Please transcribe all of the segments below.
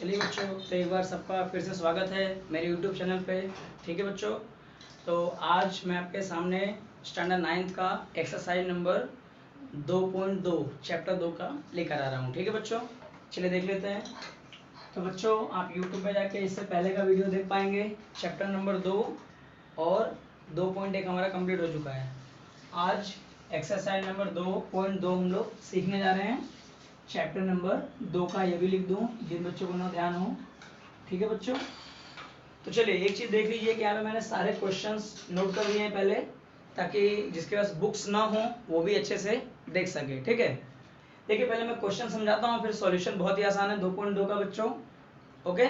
चलिए बच्चों, तो एक बार सबका फिर से स्वागत है मेरे यूट्यूब चैनल पे। ठीक है बच्चों, तो आज मैं आपके सामने स्टैंडर्ड 9th का एक्सरसाइज नंबर 2.2 चैप्टर 2 का लेकर आ रहा हूँ। ठीक है बच्चों, चलिए देख लेते हैं। तो बच्चों, आप यूट्यूब पे जाके इससे पहले का वीडियो देख पाएंगे। चैप्टर नंबर 2 और 2.1 हमारा कंप्लीट हो चुका है। आज एक्सरसाइज नंबर 2.2 हम लोग सीखने जा रहे हैं। चैप्टर नंबर 2 का ये भी लिख दूं जिन बच्चों को ना ध्यान हो। ठीक है बच्चों, तो चलिए एक चीज़ देख लीजिए कि यहाँ पे मैंने सारे क्वेश्चंस नोट कर लिए हैं पहले, ताकि जिसके पास बुक्स ना हो वो भी अच्छे से देख सके। ठीक है, देखिए पहले मैं क्वेश्चन समझाता हूँ, फिर सॉल्यूशन बहुत ही आसान है 2.2 का बच्चों। ओके,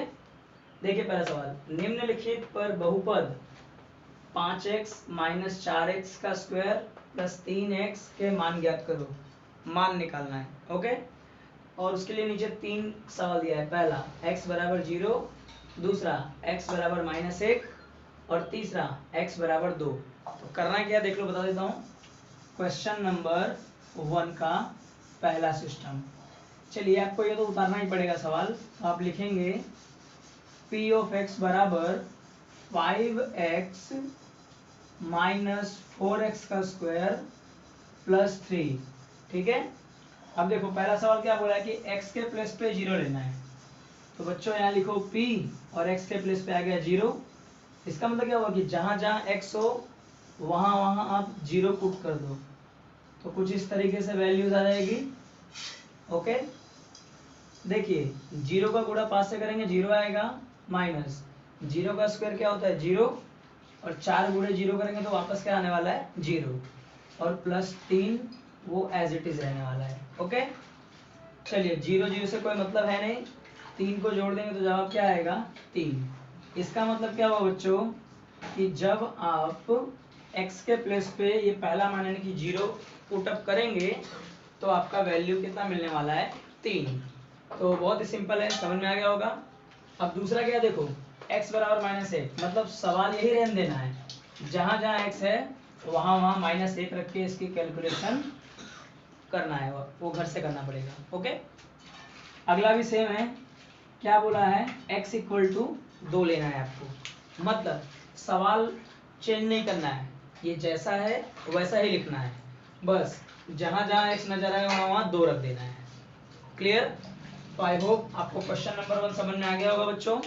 देखिए पहला सवाल, निम्नलिखित पर बहुपद 5x माइनस 4x का स्क्वायर प्लस 3x के मान ज्ञात करो। मान निकालना है। ओके, और उसके लिए नीचे 3 सवाल दिया है। पहला x बराबर 0, दूसरा x बराबर -1 और तीसरा x बराबर 2। तो करना क्या देख लो, बता देता हूँ। क्वेश्चन नंबर 1 का पहला सिस्टम, चलिए आपको ये तो उतारना ही पड़ेगा सवाल। तो आप लिखेंगे p ऑफ x बराबर 5x माइनस 4x का स्क्वायर प्लस 3। ठीक है, अब देखो पहला सवाल क्या बोला है कि x के प्लेस पे 0 लेना है। तो बच्चों यहाँ लिखो p और x के प्लेस पे आ गया 0। इसका मतलब क्या हुआ कि जहां जहां x हो वहां वहां आप 0 पुट कर दो, तो कुछ इस तरीके से वैल्यूज आ जाएगी। ओके, देखिए 0 का गुणा 5 से करेंगे 0 आएगा, माइनस 0 का स्क्वायर क्या होता है 0, और 4 गुणे 0 करेंगे तो वापस क्या आने वाला है 0, और प्लस 3 वो एज इट इज रहने वाला है। ओके, चलिए 0 0 से कोई मतलब है नहीं, 3 को जोड़ देंगे तो जवाब क्या आएगा 3। इसका मतलब क्या हुआ बच्चों कि जब आप x के प्लेस पे ये पहला मान यानी कि 0 पुटअप करेंगे तो आपका वैल्यू कितना मिलने वाला है 3। तो बहुत ही सिंपल है, समझ में आ गया होगा। अब दूसरा क्या, देखो x बराबर -1, मतलब सवाल यही रहने देना है, जहां जहां x है वहां वहां -1 रख के इसकी कैलकुलेशन करना है, वो घर से करना पड़ेगा। ओके, अगला भी सेम है। क्या बोला है, x इक्वल टू 2 लेना है आपको, मतलब सवाल चेंज नहीं करना है, ये जैसा है वैसा ही लिखना है, बस जहां जहां x नजर आए वहां वहां 2 रख देना है। क्लियर? तो आई होप आपको क्वेश्चन नंबर 1 समझ में आ गया होगा बच्चों।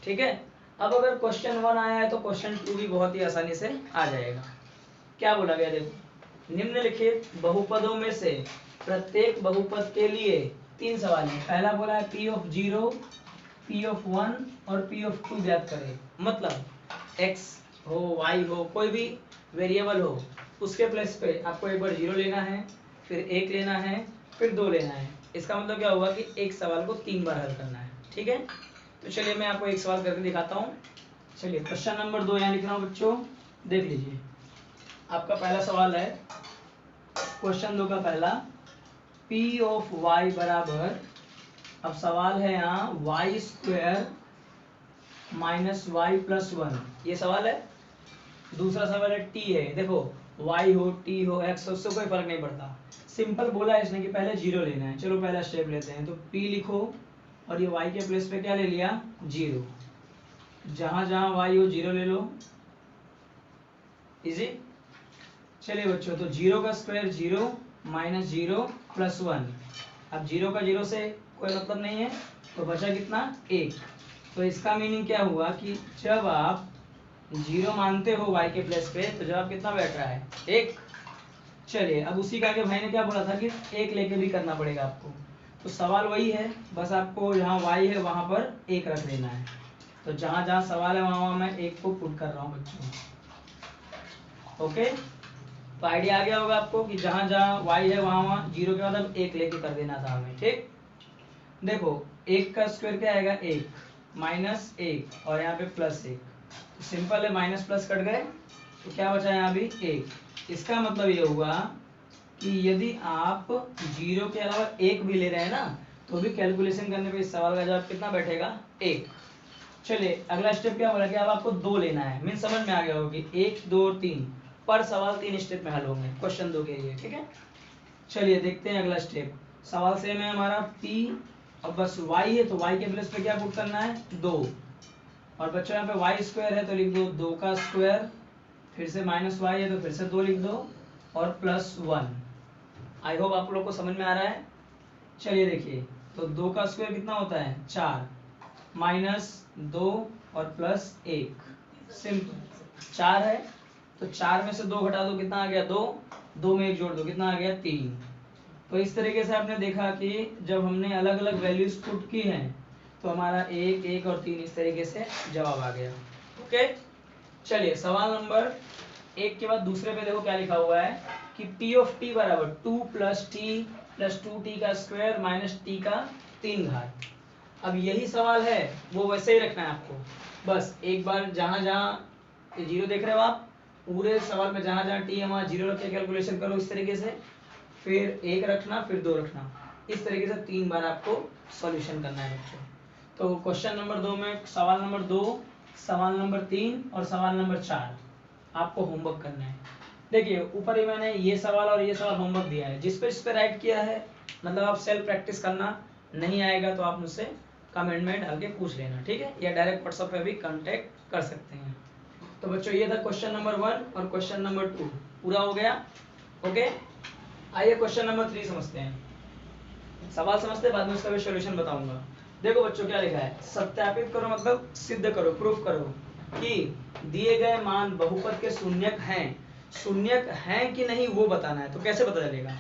ठीक है, अब अगर क्वेश्चन 1 आया है तो क्वेश्चन 2 भी बहुत ही आसानी से आ जाएगा। क्या बोला गया, देखो निम्नलिखित बहुपदों में से प्रत्येक बहुपद के लिए 3 सवाल है। पहला बोला है p ऑफ 0, p ऑफ 1 और p ऑफ 2 ज्ञात करें। मतलब x हो y हो कोई भी वेरिएबल हो उसके प्लेस पे आपको एक बार 0 लेना है, फिर 1 लेना है, फिर 2 लेना है। इसका मतलब क्या हुआ कि एक सवाल को 3 बार हल करना है। ठीक है, तो चलिए मैं आपको एक सवाल करके दिखाता हूँ। चलिए क्वेश्चन नंबर 2 यहाँ लिख रहा हूँ बच्चों, देख लीजिए। आपका पहला सवाल है क्वेश्चन 2 का पहला, p ऑफ y बराबर, अब सवाल है यहाँ y square minus y plus 1, ये सवाल है। दूसरा सवाल है t है, देखो y हो t हो x हो उससे कोई फर्क नहीं पड़ता, सिंपल बोला है इसने कि पहले 0 लेना है। चलो पहला स्टेप लेते हैं, तो p लिखो और ये y के प्लेस पे क्या ले लिया 0, जहां जहां y हो 0 ले लो, इजी। चलिए बच्चों, तो 0 का स्क्वायर 0 माइनस 0 प्लस 1, अब 0 का 0 से कोई मतलब नहीं है तो बचा कितना 1। तो इसका मीनिंग क्या हुआ कि जब आप 0 मानते हो y के प्लेस पे तो जवाब कितना बैठ रहा है 1। चलिए अब उसी का आगे भाई ने क्या बोला था कि 1 लेके भी करना पड़ेगा आपको, तो सवाल वही है, बस आपको जहाँ y है वहां पर 1 रख देना है। तो जहां जहां सवाल है वहां वहां मैं 1 को पुट कर रहा हूँ बच्चों। ओके, तो आइडिया आ गया होगा आपको कि जहां जहां y है वहां वहां 0 के बाद अब 1 लेके कर देना था हमें। ठीक, देखो 1 का स्क्वायर क्या आएगा 1 माइनस 1 और यहाँ पे प्लस 1, तो सिंपल है, माइनस प्लस कट गए तो क्या बचा यहाँ भी 1। इसका मतलब ये हुआ कि यदि आप 0 के अलावा 1 भी ले रहे हैं ना तो भी कैलकुलेशन करने पे इस सवाल का जवाब कितना बैठेगा 1। चलिए अगला स्टेप क्या बोला कि अब आपको 2 लेना है, मीन समझ में आ गया होगा कि 1 2 और 3 पर सवाल 3 स्टेप में हल होंगे क्वेश्चन 2 के लिए। ठीक है, चलिए देखते हैं अगला स्टेप। सवाल सेम है हमारा, p अब बस y है तो y के प्लेस पे क्या पुट करना है 2। और बच्चों यहाँ पे y स्क्वायर है तो लिख दो 2 का स्क्वायर, फिर से माइनस y है तो फिर से 2 लिख दो और प्लस 1। आई होप आप लोग को समझ में आ रहा है। चलिए देखिए, तो 2 का स्क्वायर कितना होता है 4, माइनस 2 और प्लस 1, सिंपल। 4 है तो 4 में से 2 घटा दो, कितना आ गया 2, 2 में 1 जोड़ दो, कितना आ गया 3। तो इस तरीके से आपने देखा कि जब हमने अलग अलग वैल्यूज पुट की हैं तो हमारा 1, 1 और 3 इस तरीके से जवाब आ गया। ओके, चलिए सवाल नंबर 1 के बाद दूसरे पे देखो क्या लिखा हुआ है कि p ऑफ t बराबर 2 प्लस टी प्लस 2t का स्क्वायर माइनस t का 3 घात। अब यही सवाल है, वो वैसे ही रखना है आपको। बस एक बार जहां जहां जीरो देख रहे हो आप, पूरे सवाल में जहां जहां टी है वहां जीरो रख के कैलकुलेशन करो इस तरीके से, फिर 1 रखना, फिर 2 रखना, इस तरीके से 3 बार आपको सॉल्यूशन करना है बच्चों। तो क्वेश्चन नंबर 2 में सवाल नंबर 2, सवाल नंबर 3 और सवाल नंबर 4 आपको होमवर्क करना है। देखिए ऊपर ही मैंने ये सवाल और ये सवाल होमवर्क दिया है, जिस पे राइट किया है मतलब आप सेल्फ प्रैक्टिस करना, नहीं आएगा तो आप मुझसे कमेंट में डाल के पूछ लेना, ठीक है, या डायरेक्ट व्हाट्सएप पे भी कांटेक्ट कर सकते हैं। तो बच्चों ये था क्वेश्चन नंबर 1 और क्वेश्चन नंबर 2 पूरा हो गया। ओके, आइए क्वेश्चन नंबर 3 समझते हैं। सवाल समझते हैं, बाद में उसका भी सॉल्यूशन बताऊंगा। देखो बच्चों क्या लिखा है, सत्यापित करो मतलब सिद्ध करो, प्रूफ करो कि दिए गए मान बहुपद के शून्यक हैं। शून्यक हैं कि नहीं वो बताना है, तो कैसे पता चलेगा।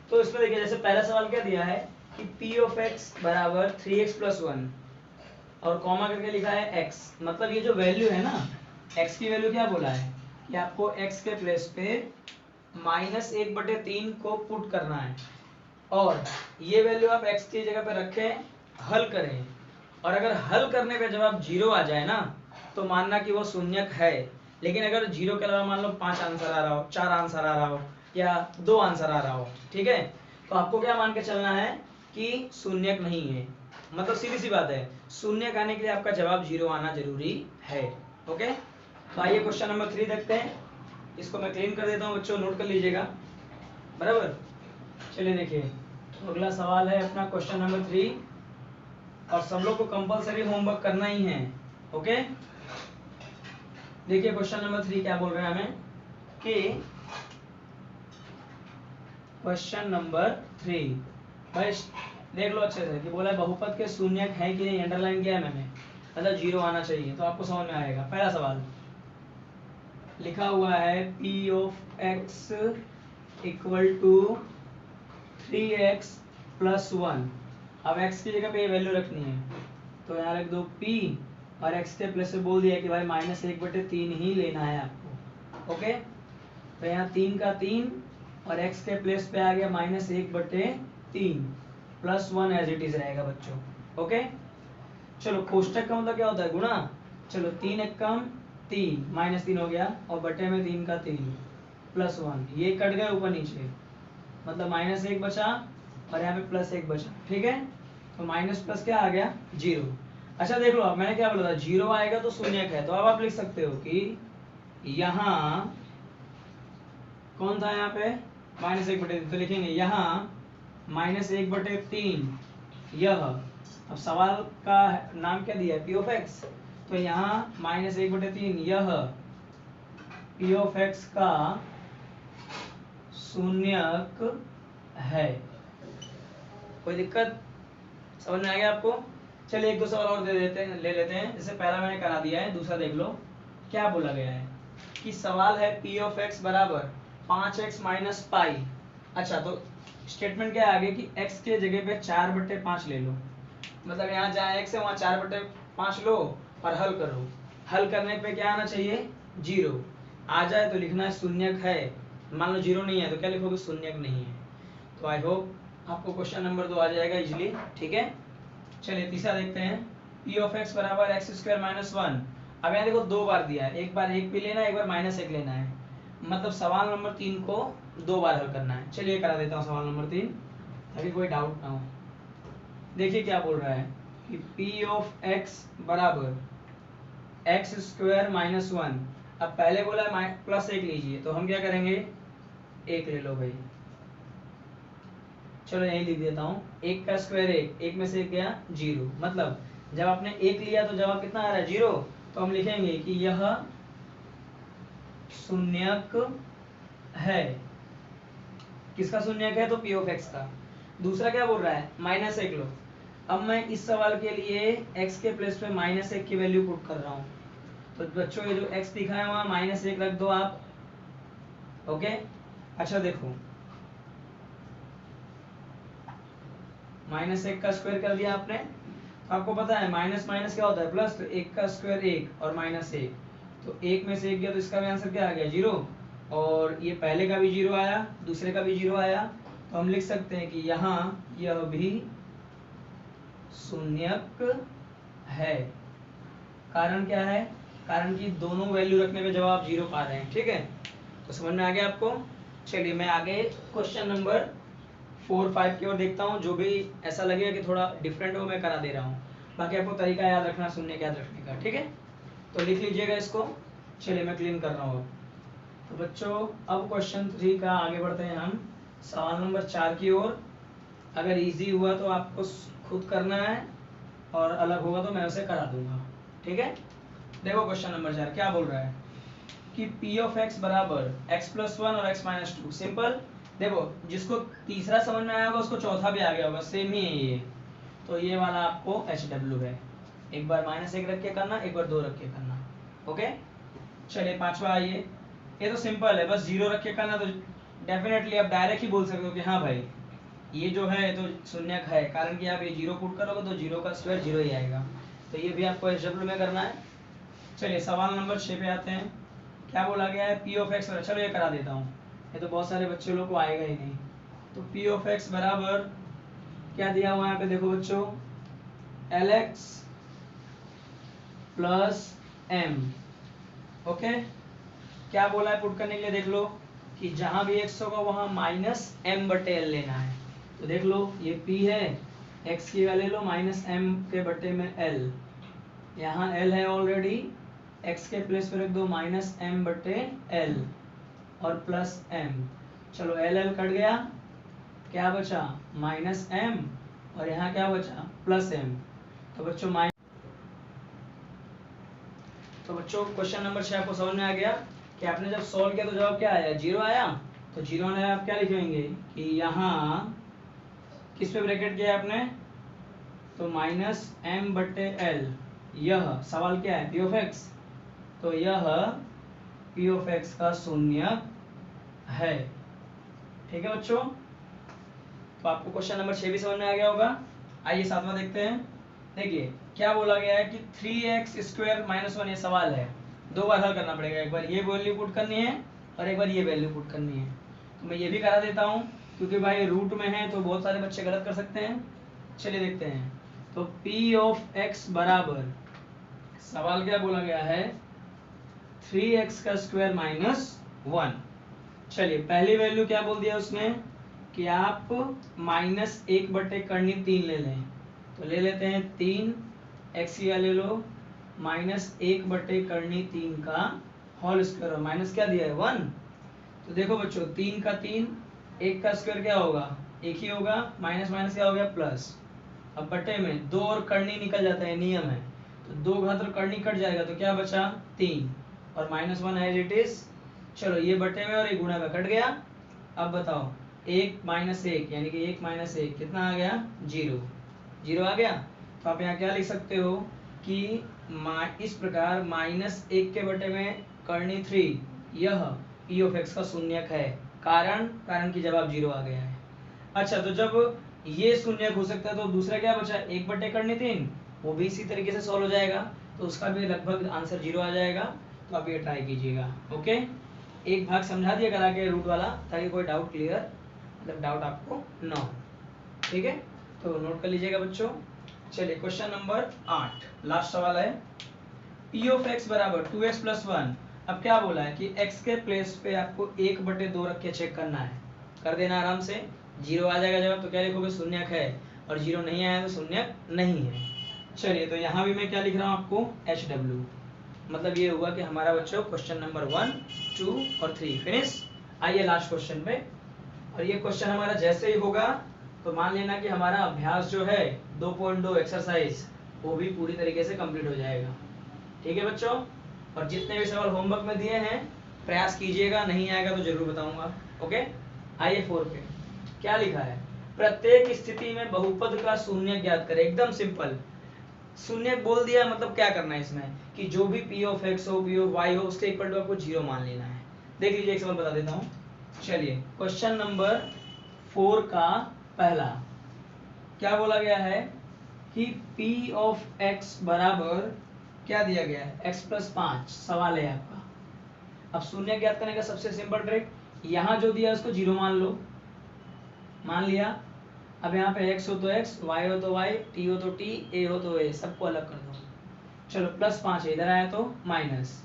तो इसमें देखिए जैसे पहला सवाल क्या दिया है कि p ऑफ x बराबर 3x प्लस 1 और कॉमा करके लिखा है x, मतलब ये जो वैल्यू है ना, x की वैल्यू क्या बोला है कि आपको x के प्लेस पे -1/3 को पुट करना है और ये वैल्यू आप x की जगह पे रखें, हल करें, और अगर हल करने पे जवाब 0 आ जाए ना तो मानना कि वो शून्यक है। लेकिन अगर 0 के अलावा मान लो 5 आंसर आ रहा हो, 4 आंसर आ रहा हो या 2 आंसर आ रहा हो, ठीक है, तो आपको क्या मान के चलना है कि शून्यक नहीं है। मतलब सीधी सी बात है, शून्यक आने के लिए आपका जवाब 0 आना जरूरी है। ओके, तो आइए क्वेश्चन नंबर 3 देखते हैं। इसको मैं क्लीन कर देता हूँ बच्चों, नोट कर लीजिएगा, बराबर। चलिए देखिए, तो अगला सवाल है अपना क्वेश्चन नंबर 3 और सब लोग को कंपलसरी होमवर्क करना ही है। ओके, देखिए क्वेश्चन नंबर 3 क्या बोल रहे हैं हमें कि क्वेश्चन नंबर 3 भाई देख लो अच्छे से कि बोला है बहुपद के शून्यक है कि नहीं, अंडरलाइन किया है मैंने, मतलब 0 आना चाहिए, तो आपको समझ में आएगा। पहला सवाल लिखा हुआ है p of x equal to 3x plus 1। अब x की जगह पे ये वैल्यू रखनी है, तो यहाँ लिख दो p और x के प्लस से बोल दिया कि भाई -1/3 ही लेना है आपको। ओके, तो यहाँ 3 का 3 और x के प्लेस पे आ गया -1/3 प्लस 1 एज इट इज रहेगा बच्चों। ओके, चलो कोष्टक का मतलब क्या होता है गुणा। चलो 3 एकम 3 -3 हो गया और बटे में 3 का 3 प्लस 1, ये कट गए ऊपर नीचे, मतलब -1 बचा और यहाँ पे +1 बचा, ठीक है, तो माइनस प्लस क्या आ गया 0। अच्छा देख लो, अब मैंने क्या बोला था 0 आएगा तो शून्यक है, तो अब आप लिख सकते हो कि यहाँ कौन था, यहाँ पे -1/3, तो लिखेंगे यहाँ -1/3 यह। अब सवाल का नाम क्या दिया है p ऑफ x, तो यहाँ -1/3 यह p ऑफ x का शून्यक है। कोई दिक्कत, समझ में आ गया आपको। चलिए एक दो सवाल और ले लेते हैं। जैसे पहला मैंने करा दिया है, दूसरा देख लो क्या बोला गया है कि सवाल है p ऑफ x बराबर 5x माइनस पाई। अच्छा, तो स्टेटमेंट क्या है आगे कि x के जगह पे 4/5 ले लो, मतलब यहाँ जहाँ x है वहाँ 4/5 लो और हल करो। हल करने पे क्या आना चाहिए 0 आ जाए तो लिखना है शून्यक है, मान लो 0 नहीं है तो क्या लिखोगे शून्यक नहीं है। तो आई होप आपको क्वेश्चन नंबर 2 आ जाएगा इजीली, ठीक है। चलिए तीसरा देखते हैं, p ऑफ x बराबर x² माइनस 1। अब यहाँ देखो 2 बार दिया है, एक बार 1 भी लेना है, एक बार -1 लेना है, मतलब सवाल नंबर 3 को 2 बार हल करना है। चलिए करा देता हूँ सवाल नंबर 3 ताकि कोई डाउट ना हो। देखिए क्या बोल रहा है कि p ऑफ x बराबर x² माइनस 1। अब पहले बोला है +1 लीजिए, तो हम क्या करेंगे 1 ले लो भाई, चलो यही लिख देता हूँ, 1 का स्क्वायर 1, 1 में से 1 गया 0, मतलब जब आपने 1 लिया तो जवाब कितना आ रहा है 0, तो हम लिखेंगे कि यह शून्यक है। किसका शून्यक है? तो पी ऑफ एक्स का। दूसरा क्या बोल रहा है? -1 लो। अब मैं इस सवाल के लिए x के प्लेस पे -1 की वैल्यू पुट कर रहा हूँ, तो बच्चों ये जो x दिखा है वहाँ -1 रख दो आप। ओके, अच्छा देखो, -1 का स्क्वायर कर दिया आपने, तो आपको पता है माइनस माइनस क्या होता है प्लस, तो 1 का स्क्वायर 1 और -1, तो 1 में से 1 गया तो इसका भी आंसर क्या आ गया 0, और ये पहले का भी 0 आया, दूसरे का भी 0 आया, तो हम लिख सकते हैं कि यहाँ यह भी शून्यक है। कारण क्या है? कारण कि दोनों वैल्यू रखने पे जवाब 0 पा रहे हैं। ठीक है, तो समझ में आ गया आपको। चलिए मैं आगे क्वेश्चन नंबर 4, 5 की ओर देखता हूँ। जो भी ऐसा लगेगा कि थोड़ा डिफरेंट हो मैं करा दे रहा हूँ, बाकी आपको तरीका याद रखना, शून्यक याद रखने का। ठीक है, तो लिख लीजिएगा इसको। चलिए मैं क्लीन कर रहा हूँ। तो बच्चों अब क्वेश्चन 3 का आगे बढ़ते हैं हम सवाल नंबर 4 की ओर। अगर इजी हुआ तो आपको खुद करना है, और अलग होगा तो मैं उसे करा दूंगा। ठीक है, देखो क्वेश्चन नंबर 4 क्या बोल रहा है कि p ऑफ x बराबर x प्लस 1 और x माइनस 2। सिंपल, देखो जिसको तीसरा समझ में आया होगा उसको चौथा भी आ गया होगा, सेम ही है ये। तो ये वाला आपको HW है। एक बार -1 रख के करना, एक बार 2 रख के करना। ओके, चलिए 5वां आइए। ये तो सिंपल है, बस 0 रख के करना, तो डेफिनेटली आप डायरेक्ट ही बोल सकते हो कि हाँ भाई ये जो है तो शून्यक है, कारण कि आप ये 0 पुट करोगे तो 0 का स्क्वायर 0 ही आएगा। तो ये भी आपको HW में करना है। चलिए सवाल नंबर 6 पे आते हैं। क्या बोला गया है? p ऑफ x, चलो ये करा देता हूँ, ये तो बहुत सारे बच्चे लोग को आएगा ही नहीं। तो p ऑफ x बराबर क्या दिया हुआ है यहाँ पे देखो बच्चों, lx प्लस m। ओके, क्या बोला है पुट करने के लिए? देख लो कि जहां भी x होगा वहां -m/l लेना है। तो देख लो ये p है, x की वैल्यू लो -m/l, यहाँ l है ऑलरेडी, x के प्लेस पे रख दो -m/l और प्लस m। चलो l कट गया, क्या बचा -m, और यहाँ क्या बचा +m। तो बच्चों क्वेश्चन नंबर 6 आपको समझ में आ गया कि आपने जब सॉल्व किया तो जवाब क्या आया 0 आया। तो 0 आने आप क्या लिखेंगे कि यहाँ किस पे ब्रैकेट किया आपने, तो -m/l। यह सवाल क्या है? p ऑफ x, तो यह p ऑफ x का शून्यक है। ठीक है बच्चों, तो आपको क्वेश्चन नंबर 6 भी समझ में आ गया होगा। आइए 7वां देखते हैं। देखिए क्या बोला गया है कि 3x² - 1 ये सवाल है, 2 बार हल करना पड़ेगा। एक बार ये वैल्यू पुट करनी है और एक बार ये वैल्यू पुट करनी है। तो मैं ये भी करा देता हूँ, क्योंकि भाई रूट में है तो बहुत सारे बच्चे गलत कर सकते हैं। चलिए देखते हैं। तो p ऑफ x बराबर, सवाल क्या बोला गया है, 3x² - 1। चलिए पहली वैल्यू क्या बोल दिया उसने कि आप -1/3 ले लें। तो ले लेते हैं 3, x की वैल्यू लो -1/3 का होल स्क्वायर, और माइनस क्या दिया है 1। तो देखो बच्चों 3 का 3, 1 का स्क्वायर क्या होगा 1 ही होगा, माइनस माइनस क्या हो गया प्लस। अब बटे में 2 और करनी निकल जाता है, नियम है, तो 2 घात और करनी कट जाएगा, तो क्या बचा 3 और -1 एज इट इज। चलो ये बटे में और ये गुणा में कट गया। अब बताओ 1 - 1 यानी कि 1 - 1 कितना आ गया 0, 0 आ गया। तो आप यहाँ क्या लिख सकते हो कि इस प्रकार -1 के बटे में करनी 3, यह p ऑफ x का शून्यक है। कारण कि जवाब 0 आ गया है। अच्छा, तो जब ये शून्यक हो सकता है तो दूसरा क्या बचा 1/3, वो भी इसी तरीके से सॉल्व हो जाएगा, तो उसका भी लगभग आंसर 0 आ जाएगा। तो आप ये ट्राई कीजिएगा। ओके, एक भाग समझा दिया करा के रूट वाला, ताकि कोई डाउट क्लियर, मतलब डाउट आपको ना हो। ठीक है, तो नोट कर लीजिएगा बच्चों। चलिए क्वेश्चन नंबर 8 लास्ट सवाल है। p ऑफ x बराबर 2x प्लस 1। अब क्या बोला है कि x के प्लेस पे आपको 1/2 रख के चेक करना है, कर देना आराम से, 0 आ जाएगा जवाब। तो क्या लिखोगे शून्यक है, और 0 नहीं आया तो शून्यक नहीं है। चलिए तो यहाँ भी मैं क्या लिख रहा हूँ आपको HW, मतलब ये हुआ कि हमारा बच्चों क्वेश्चन नंबर 1, 2 और 3 फिनिश। आइए लास्ट क्वेश्चन पे, और ये क्वेश्चन हमारा जैसे ही होगा तो मान लेना कि हमारा अभ्यास जो है 2.2 एक्सरसाइज वो भी पूरी तरीके से कंप्लीट हो जाएगा। ठीक है बच्चों, और जितने भी सवाल होमवर्क में दिए हैं प्रयास कीजिएगा, नहीं आएगा तो जरूर बताऊंगा। ओके, आइए 4 पे क्या लिखा है। प्रत्येक स्थिति में बहुपद का शून्य ज्ञात करें। एकदम सिंपल, शून्य बोल दिया मतलब क्या करना है इसमें कि जो भी p ऑफ x हो, p ऑफ y हो, उसके इक्वल टू आपको 0 मान लेना है। देख लीजिए एक सवाल बता देता हूँ। चलिए क्वेश्चन नंबर 4 का पहला क्या बोला गया है कि p ऑफ x बराबर क्या दिया गया है, x प्लस 5 सवाल है आपका। अब शून्य ज्ञात करने का सबसे सिंपल ट्रिक, यहाँ जो दिया उसको 0 मान लो, मान लिया। अब यहाँ पे x हो तो x, y हो तो y, t हो तो t, a हो तो a, सबको अलग कर दो। चलो प्लस 5 है, इधर आया तो माइनस,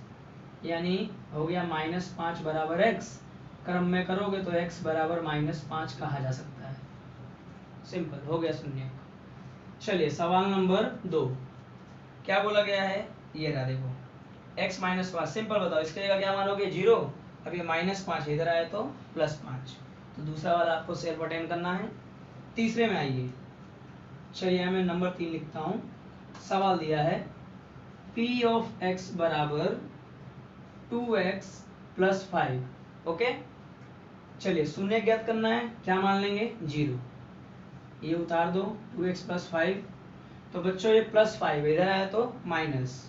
यानी हो गया -5 बराबर x। क्रम में करोगे तो x बराबर -5 कहा जा सकता है। सिंपल हो गया शून्य। चलिए सवाल नंबर 2 क्या बोला गया है, ये रहा देखो, x -5। सिंपल बताओ इसके जगह क्या मानोगे, 0। अब ये -5 इधर आया तो +5, तो दूसरा वाला आपको सेल्फ अटेंड करना है। तीसरे में आइए, चलिए मैं नंबर 3 लिखता हूँ। सवाल दिया है p ऑफ x बराबर 2x प्लस 5। ओके, चलिए शून्य ज्ञात करना है, क्या मान लेंगे, 0। ये उतार दो, 2x प्लस 5। तो बच्चों ये +5 इधर आया तो माइनस,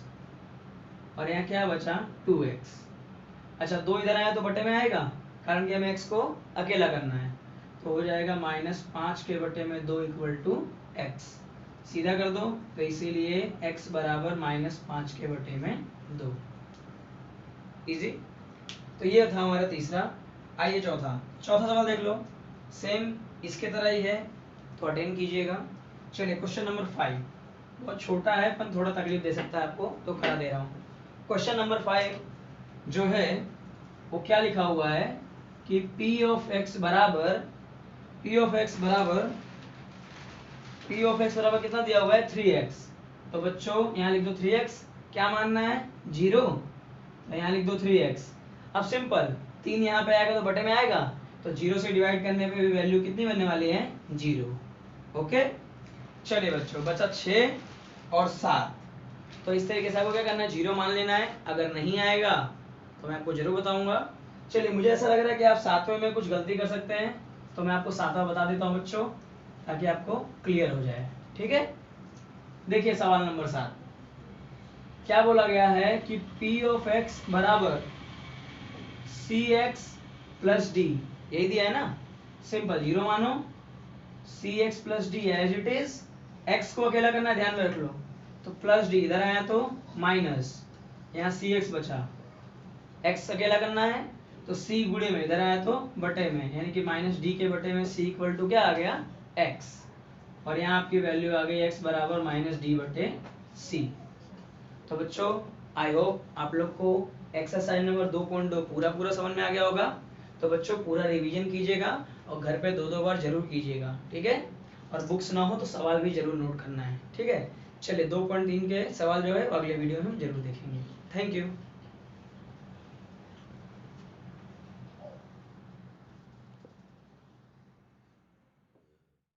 और यहाँ क्या बचा 2x। अच्छा 2 इधर आया तो बटे में आएगा, कारण कि हमें x को अकेला करना है, तो हो जाएगा -5 के बटे में 2 इक्वल टू x। सीधा कर दो, तो इसीलिए x बराबर -5 के बटे में 2। इजी। तो ये था हमारा तीसरा। आइए चौथा सवाल देख लो, सेम इसके तरह ही है, तो अटेंड कीजिएगा। चलिए क्वेश्चन नंबर 5 बहुत छोटा है पर थोड़ा तकलीफ दे सकता है आपको, तो करा दे रहा हूँ। क्वेश्चन नंबर 5 जो है वो क्या लिखा हुआ है कि p ऑफ x बराबर कितना दिया हुआ है, 3x। तो बच्चों यहाँ लिख दो 3x, क्या मानना है, 0, तो यहाँ लिख दो 3x। अब सिंपल 3 यहाँ पे आएगा तो बटे में आएगा, तो 0 से डिवाइड करने पे भी वैल्यू कितनी बनने वाली है, 0। ओके, चलिए बच्चों बचा 6 और 7। तो इस तरीके से आपको क्या करना है, 0 मान लेना है। अगर नहीं आएगा तो मैं आपको जरूर बताऊंगा। चलिए मुझे ऐसा लग रहा है कि आप 7वें में कुछ गलती कर सकते हैं, तो मैं आपको 7वां बता देता हूँ बच्चों, ताकि आपको क्लियर हो जाए। ठीक है, देखिए सवाल नंबर 7 क्या बोला गया है कि p ऑफ x बराबर cx प्लस डी, यही दिया है ना। सिंपल 0 मानो, cx plus d as it is, x को अकेला करना है, ध्यान में रख लो। तो प्लस डी इधर आया तो माइनस, यहाँ cx बचा, x अकेला करना है तो c गुणे में इधर आया तो बटे में, यानी कि -d के बटे में c इक्वल टू क्या आ गया, x। और यहाँ आपकी वैल्यू आ गई x बराबर -d बटे c। तो बच्चों आई होप आप लोग को एक्सरसाइज नंबर 2.2 पूरा समझ में आ गया होगा। तो बच्चों पूरा रिवीजन कीजिएगा और घर पे 2-2 बार जरूर कीजिएगा, ठीक है। और बुक्स ना हो तो सवाल भी जरूर नोट करना है, ठीक है। चलिए 2.3 के सवाल जो है अगले वीडियो में हम जरूर देखेंगे। Thank you.